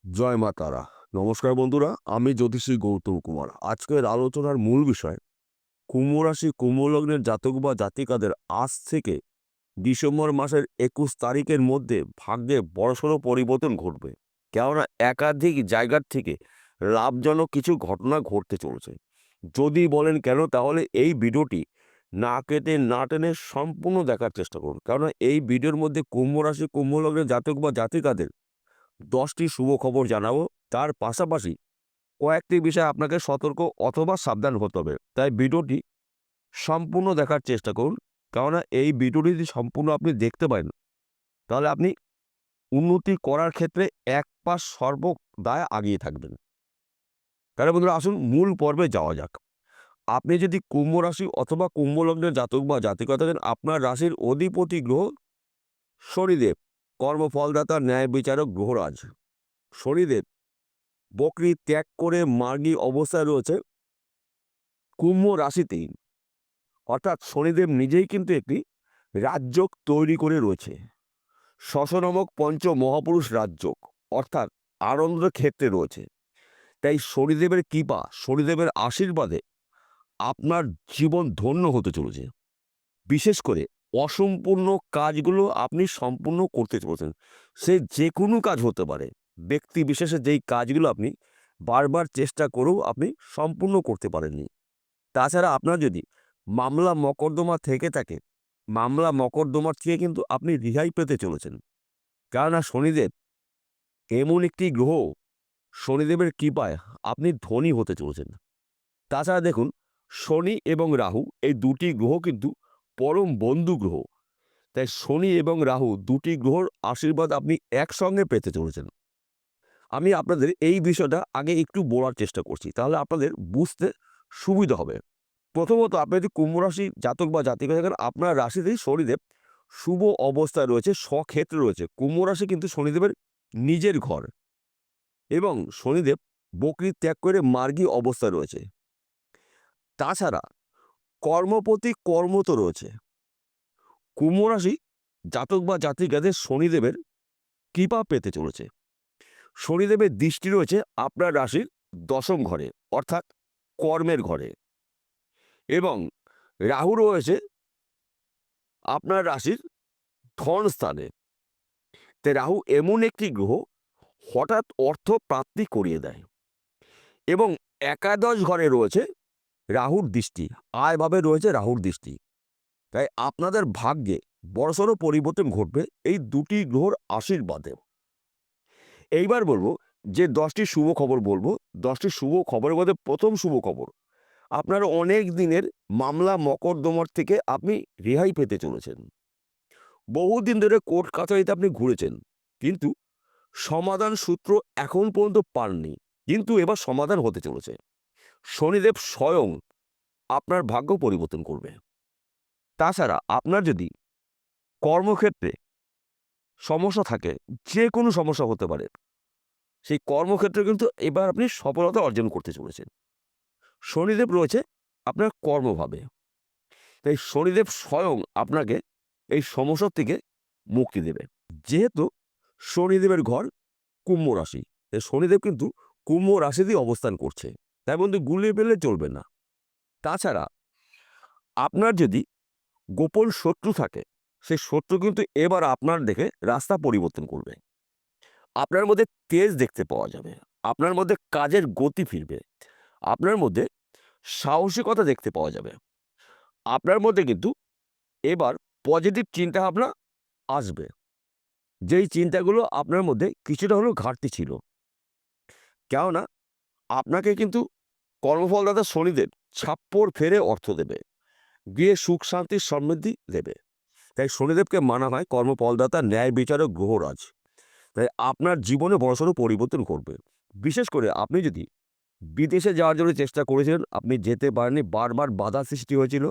জয় মা তারা। নমস্কার বন্ধুরা, আমি জ্যোতিষী গৌতম কুমার। আজকের আলোচনার মূল বিষয় কুম্ভ রাশি কুম্ভ লগ্নের জাতক বা জাতিকাদের আজ থেকে ডিসেম্বর মাসের ২১ তারিখের মধ্যে ভাগ্যে বড়সড় পরিবর্তন ঘটবে। কেননা একাধিক জায়গার থেকে লাভজনক কিছু ঘটনা ঘটতে চলেছে। যদি বলেন কেন, তাহলে এই ভিডিওটি না কেটে না টেনে সম্পূর্ণ দেখার চেষ্টা করুন। কেননা এই ভিডিওর মধ্যে কুম্ভ রাশি কুম্ভ লগ্নের জাতক বা জাতিকাদের 10টি শুভ খবর জানাবো। তার পাশাপাশি কয়েকটি বিষয় আপনাকে সতর্ক অথবা সাবধান হতে হবে। তাই ভিডিওটি সম্পূর্ণ দেখার চেষ্টা করুন। কেননা এই ভিডিওটি যদি সম্পূর্ণ আপনি দেখতে পারেন, তাহলে আপনি উন্নতি করার ক্ষেত্রে এক পা সর্বদাই আগিয়ে থাকবেন। তাহলে বন্ধুরা, আসুন মূল পর্বে যাওয়া যাক। আপনি যদি কুম্ভ রাশি অথবা কুম্ভ লগ্নের জাতক বা জাতিকা থাকেন, আপনার রাশির অধিপতি গ্রহ শনিদেব, কর্মফলদাতা ন্যায় বিচারক গ্রহরাজ। শনিদেব বকরি ত্যাগ করে মার্গী অবস্থায় রয়েছে কুম্ভ রাশিতেই। অর্থাৎ শনিদেব নিজেই কিন্তু একটি রাজযোগ তৈরি করে রয়েছে। শশ নামক পঞ্চ মহাপুরুষ রাজযোগ, অর্থাৎ আনন্দ ক্ষেত্রে রয়েছে। তাই শনিদেবের কৃপা, শনিদেবের আশীর্বাদে আপনার জীবন ধন্য হতে চলেছে। বিশেষ করে অসম্পূর্ণ কাজগুলো আপনি সম্পূর্ণ করতে চলেছেন। সে যে কোনো কাজ হতে পারে। ব্যক্তি বিশেষে যেই কাজগুলো আপনি বারবার চেষ্টা করেও আপনি সম্পূর্ণ করতে পারেননি। তাছাড়া আপনার যদি মামলা মকদ্দমা থেকে থাকে, মামলা মকদ্দমার থেকে কিন্তু আপনি রেহাই পেতে চলেছেন। কেননা শনিদেব এমন একটি গ্রহ, শনিদেবের কৃপায় আপনি ধনী হতে চলেছেন। তাছাড়া দেখুন, শনি এবং রাহু এই দুটি গ্রহ কিন্তু পরম বন্ধু গ্রহ। তাই শনি এবং রাহু দুটি গ্রহর আশীর্বাদ আপনি একসঙ্গে পেতে চলেছেন। আমি আপনাদের এই বিষয়টা আগে একটু বলার চেষ্টা করছি, তাহলে আপনাদের বুঝতে সুবিধা হবে। প্রথমত, আপনি যদি কুম্ভ রাশি জাতক বা জাতিকা থাকেন, আপনার রাশিতেই শনিদেব শুভ অবস্থায় রয়েছে, স্বক্ষেত্রে রয়েছে। কুম্ভ রাশি কিন্তু শনিদেবের নিজের ঘর, এবং শনিদেব বকরি ত্যাগ করে মার্গী অবস্থায় রয়েছে। তাছাড়া কর্মপতি কর্মত রয়েছে। কুম্ভ রাশি জাতক বা জাতিকাদের শনিদেবের কৃপা পেতে চলেছে। শনিদেবের দৃষ্টি রয়েছে আপনার রাশির দশম ঘরে, অর্থাৎ কর্মের ঘরে, এবং রাহু রয়েছে আপনার রাশির ধন স্থানে। তাই রাহু এমন একটি গ্রহ, হঠাৎ অর্থ প্রাপ্তি করিয়ে দেয়। এবং একাদশ ঘরে রয়েছে রাহুর দৃষ্টি, আয়ভাবে রয়েছে রাহুর দৃষ্টি। তাই আপনাদের ভাগ্যে বড়সড় পরিবর্তন ঘটবে এই দুটি গ্রহর আশীর্বাদে। এইবার বলবো যে 10টি শুভ খবর বলবো। 10টি শুভ খবরের মধ্যে প্রথম শুভ খবর, আপনার অনেক দিনের মামলা মকদ্দমার থেকে আপনি রেহাই পেতে চলেছেন। বহুদিন ধরে কোর্ট কাছারিতে আপনি ঘুরেছেন, কিন্তু সমাধান সূত্র এখন পর্যন্ত পাননি। কিন্তু এবার সমাধান হতে চলেছে। শনিদেব স্বয়ং আপনার ভাগ্য পরিবর্তন করবে। তাছাড়া আপনার যদি কর্মক্ষেত্রে সমস্যা থাকে, যে কোনো সমস্যা হতে পারে, সেই কর্মক্ষেত্রে কিন্তু এবার আপনি সফলতা অর্জন করতে চলেছেন। শনিদেব রয়েছে আপনার কর্মভাবে। তাই শনিদেব স্বয়ং আপনাকে এই সমস্যা থেকে মুক্তি দেবে। যেহেতু শনিদেবের ঘর কুম্ভ রাশি, তাই শনিদেব কিন্তু কুম্ভ রাশিতেই অবস্থান করছে। তাই বন্ধু, গুলিয়ে ফেললে চলবে না। তাছাড়া আপনার যদি গোপন শত্রু থাকে, সেই শত্রু কিন্তু এবার আপনার দেখে রাস্তা পরিবর্তন করবে। আপনার মধ্যে তেজ দেখতে পাওয়া যাবে, আপনার মধ্যে কাজের গতি ফিরবে, আপনার মধ্যে সাহসিকতা দেখতে পাওয়া যাবে। আপনার মধ্যে কিন্তু এবার পজিটিভ চিন্তাভাবনা আসবে, যেই চিন্তাগুলো আপনার মধ্যে কিছুটা হলেও ঘাটতি ছিল। কেননা আপনাকে কিন্তু কর্মফলদাতা শনিদেব ছাপ্পর ফেরে অর্থ দেবে, গৃহে সুখ শান্তি সমৃদ্ধি দেবে। তাই শনিদেবকে মানা হয় কর্মফলদাতা ন্যায় বিচারক গ্রহরাজ। তাই আপনার জীবনে বড়সড় পরিবর্তন ঘটবে। বিশেষ করে আপনি যদি বিদেশে যাওয়ার জন্য চেষ্টা করেছিলেন, আপনি যেতে পারেননি, বারবার বাধা সৃষ্টি হয়েছিল,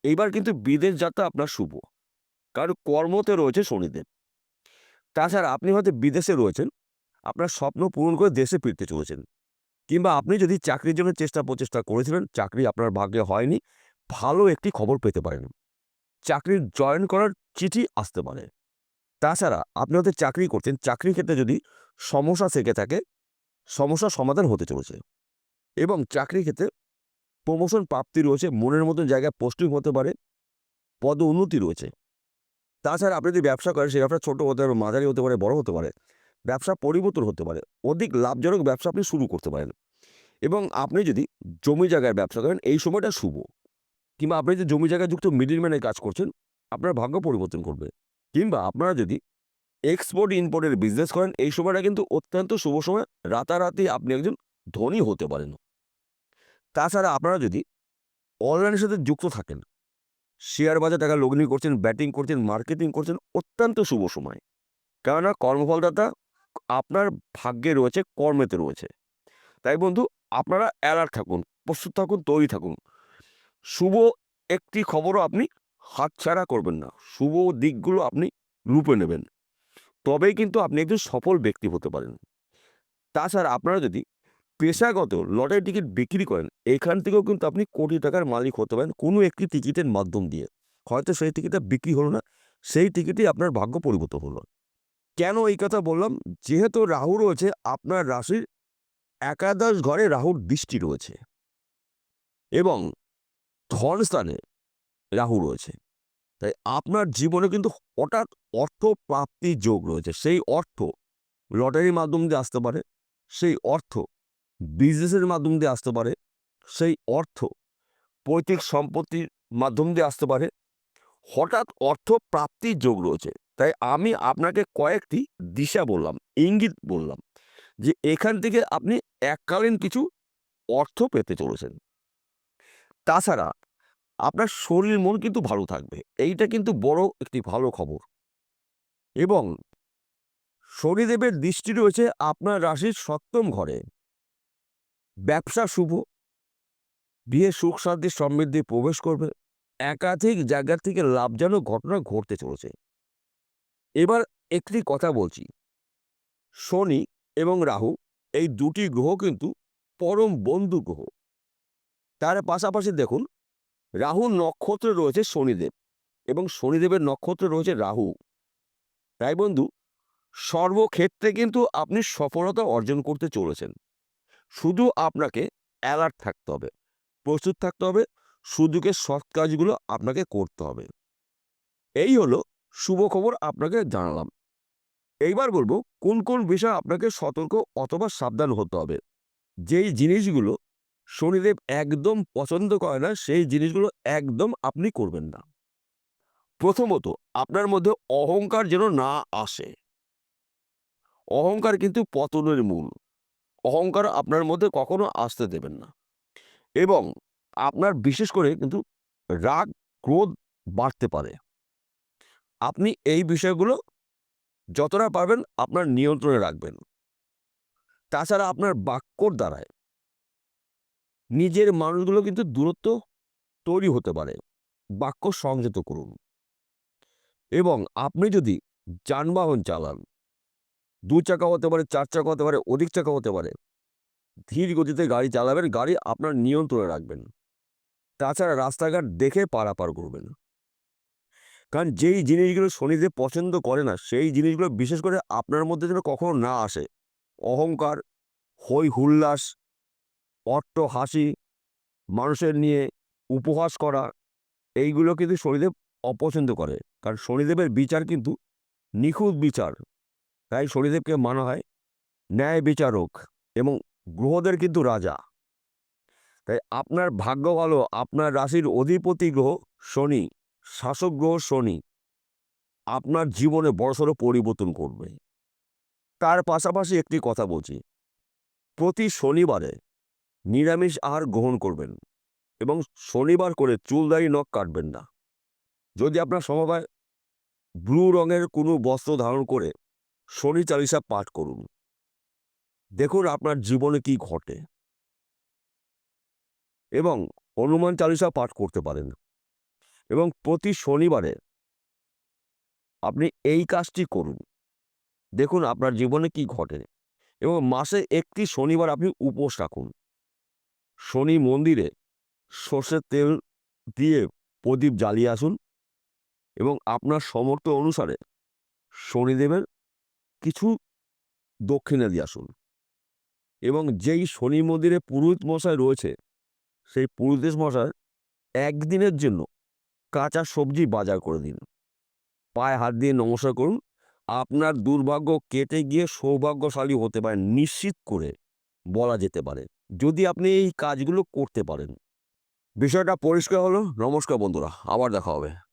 এইবার কিন্তু বিদেশ যাত্রা আপনার শুভ, কারণ কর্মতে রয়েছে শনিদেব। তাছাড়া আপনি হয়তো বিদেশে রয়েছেন, আপনার স্বপ্ন পূরণ করে দেশে ফিরতে চলেছেন। কিংবা আপনি যদি চাকরির জন্য চেষ্টা প্রচেষ্টা করেছিলেন, চাকরি আপনার ভাগ্যে হয়নি, ভালো একটি খবর পেতে পারেন। চাকরির জয়েন করার চিঠি আসতে পারে। তাছাড়া আপনি হয়তো চাকরি করছেন, চাকরির ক্ষেত্রে যদি সমস্যা থেকে থাকে, সমস্যার সমাধান হতে চলেছে। এবং চাকরির ক্ষেত্রে প্রমোশন প্রাপ্তি রয়েছে, মনের মতন জায়গায় পোস্টিং হতে পারে, পদ উন্নতি রয়েছে। তাছাড়া আপনি যদি ব্যবসা করেন, সেই ব্যবসা ছোট হতে পারে, মাঝারি হতে পারে, বড় হতে পারে, ব্যবসা পরিবর্তন হতে পারে, অধিক লাভজনক ব্যবসা আপনি শুরু করতে পারেন। এবং আপনি যদি জমি জায়গায় ব্যবসা করেন, এই সময়টা শুভ। কিংবা আপনি যে জমি জায়গায় যুক্ত মিডলম্যানের কাজ করছেন, আপনার ভাগ্য পরিবর্তন করবে। কিংবা আপনারা যদি এক্সপোর্ট ইম্পোর্টের বিজনেস করেন, এই সময়টা কিন্তু অত্যন্ত শুভ সময়, রাতারাতি আপনি একজন ধনী হতে পারেন। তাছাড়া আপনারা যদি অনলাইনের সাথে যুক্ত থাকেন, শেয়ার বাজার টাকা লগ্নি করছেন, ব্যাটিং করছেন, মার্কেটিং করছেন, অত্যন্ত শুভ সময়। কেননা কর্মফলদাতা আপনার ভাগ্যে রয়েছে, কর্মেতে রয়েছে। তাই বন্ধু, আপনারা অ্যালার্ট থাকুন, প্রস্তুত থাকুন, তৈরি থাকুন। শুভ একটি খবরও আপনি হাতছাড়া করবেন না। শুভ দিকগুলো আপনি রূপে নেবেন, তবেই কিন্তু আপনি একজন সফল ব্যক্তি হতে পারেন। তাছাড়া আপনারা যদি পেশাগত লটারি টিকিট বিক্রি করেন, এখান থেকেও কিন্তু আপনি কোটি টাকার মালিক হতে পারেন কোনো একটি টিকিটের মাধ্যম দিয়ে। হয়তো সেই টিকিটটা বিক্রি হলো না, সেই টিকিটই আপনার ভাগ্য পরিবর্তন হলো। কেন এই কথা বললাম? যেহেতু রাহু রয়েছে আপনার রাশির একাদশ ঘরে, রাহুর দৃষ্টি রয়েছে এবং ধনস্থানে রাহু রয়েছে। তাই আপনার জীবনে কিন্তু হঠাৎ অর্থ প্রাপ্তির যোগ রয়েছে। সেই অর্থ লটারির মাধ্যম দিয়ে আসতে পারে, সেই অর্থ বিজনেসের মাধ্যম দিয়ে আসতে পারে, সেই অর্থ পৈতৃক সম্পত্তির মাধ্যম দিয়ে আসতে পারে। হঠাৎ অর্থ প্রাপ্তির যোগ রয়েছে। তাই আমি আপনাকে কয়েকটি দিশা বললাম, ইঙ্গিত বললাম, যে এখান থেকে আপনি এককালীন কিছু অর্থ পেতে চলেছেন। তাছাড়া আপনার শরীর মন কিন্তু ভালো থাকবে, এইটা কিন্তু বড় একটি ভালো খবর। এবং শনিদেবের দৃষ্টি রয়েছে আপনার রাশির সপ্তম ঘরে। ব্যবসা শুভ, বিয়ে সুখ শান্তি সমৃদ্ধি প্রবেশ করবে, একাধিক জায়গা থেকে লাভজনক ঘটনা ঘটতে চলেছে। এবার একটি কথা বলছি, শনি এবং রাহু এই দুটি গ্রহ কিন্তু পরম বন্ধু গ্রহ। তার পাশাপাশি দেখুন, রাহুর নক্ষত্রে রয়েছে শনিদেব এবং শনিদেবের নক্ষত্রে রয়েছে রাহু। তাই বন্ধু, সর্বক্ষেত্রে কিন্তু আপনি সফলতা অর্জন করতে চলেছেন। শুধু আপনাকে অ্যালার্ট থাকতে হবে, প্রস্তুত থাকতে হবে, সুযোগের সৎ কাজগুলো আপনাকে করতে হবে। এই হলো শুভ খবর আপনাকে জানালাম। এইবার বলবো কোন কোন বিষয় আপনাকে সতর্ক অথবা সাবধান হতে হবে। যেই জিনিসগুলো শনিদেব একদম পছন্দ করে না, সেই জিনিসগুলো একদম আপনি করবেন না। প্রথমত, আপনার মধ্যে অহংকার যেন না আসে। অহংকার কিন্তু পতনের মূল। অহংকার আপনার মধ্যে কখনো আসতে দেবেন না। এবং আপনার বিশেষ করে কিন্তু রাগ, ক্রোধ বাড়তে পারে। আপনি এই বিষয়গুলো যতটা পারবেন আপনার নিয়ন্ত্রণে রাখবেন। তাছাড়া আপনার বাক্যর দ্বারায় নিজের মানুষগুলো কিন্তু দূরত্ব তৈরি হতে পারে। বাক্য সংযত করুন। এবং আপনি যদি যানবাহন চালান, 2 চাকা হতে পারে, 4 চাকা হতে পারে, অধিক চাকা হতে পারে, ধীর গতিতে গাড়ি চালাবেন, গাড়ি আপনার নিয়ন্ত্রণে রাখবেন। তাছাড়া রাস্তাঘাট দেখে পারাপার করবেন। কারণ যেই জিনিসগুলো শনিদেব পছন্দ করে না, সেই জিনিসগুলো বিশেষ করে আপনার মধ্যে যেন কখনো না আসে। অহংকার, হই হুল্লাস, অট্ট হাসি, মানুষের নিয়ে উপহাস করা, এইগুলো কিন্তু শনিদেব অপছন্দ করে। কারণ শনিদেবের বিচার কিন্তু নিখুঁত বিচার। তাই শনিদেবকে মানা হয় ন্যায় বিচারক এবং গ্রহদের কিন্তু রাজা। তাই আপনার ভাগ্য ভালো, আপনার রাশির অধিপতি গ্রহ শনি, শাসক গ্রহ শনি আপনার জীবনে বড়সড় পরিবর্তন করবে। তার পাশাপাশি একটি কথা বলছি, প্রতি শনিবারে নিরামিষ আহার গ্রহণ করবেন এবং শনিবার করে চুল দাড়ি নখ কাটবেন না। যদি আপনার সম্ভব হয়, ব্লু রঙের কোনো বস্ত্র ধারণ করে শনি চালিসা পাঠ করুন। দেখুন আপনার জীবনে কি ঘটে। এবং হনুমান চালিসা পাঠ করতে পারেন। এবং প্রতি শনিবারে আপনি এই কাজটি করুন, দেখুন আপনার জীবনে কি ঘটে। এবং মাসে একটি শনিবার আপনি উপোস রাখুন। শনি মন্দিরে সর্ষের তেল দিয়ে প্রদীপ জ্বালিয়ে আসুন এবং আপনার সামর্থ্য অনুসারে শনিদেবের কিছু দক্ষিণা দিয়ে আসুন। এবং যেই শনি মন্দিরে পুরোহিত মশাই রয়েছে, সেই পুরোহিত মশাই একদিনের জন্য কাঁচা সবজি বাজার করে দিন। পায়ে হাত দিয়ে নমস্কার করুন। আপনার দুর্ভাগ্য কেটে গিয়ে সৌভাগ্যশালী হতে পারেন, নিশ্চিত করে বলা যেতে পারে, যদি আপনি এই কাজগুলো করতে পারেন। বিষয়টা পরিষ্কার হলো। নমস্কার বন্ধুরা, আবার দেখা হবে।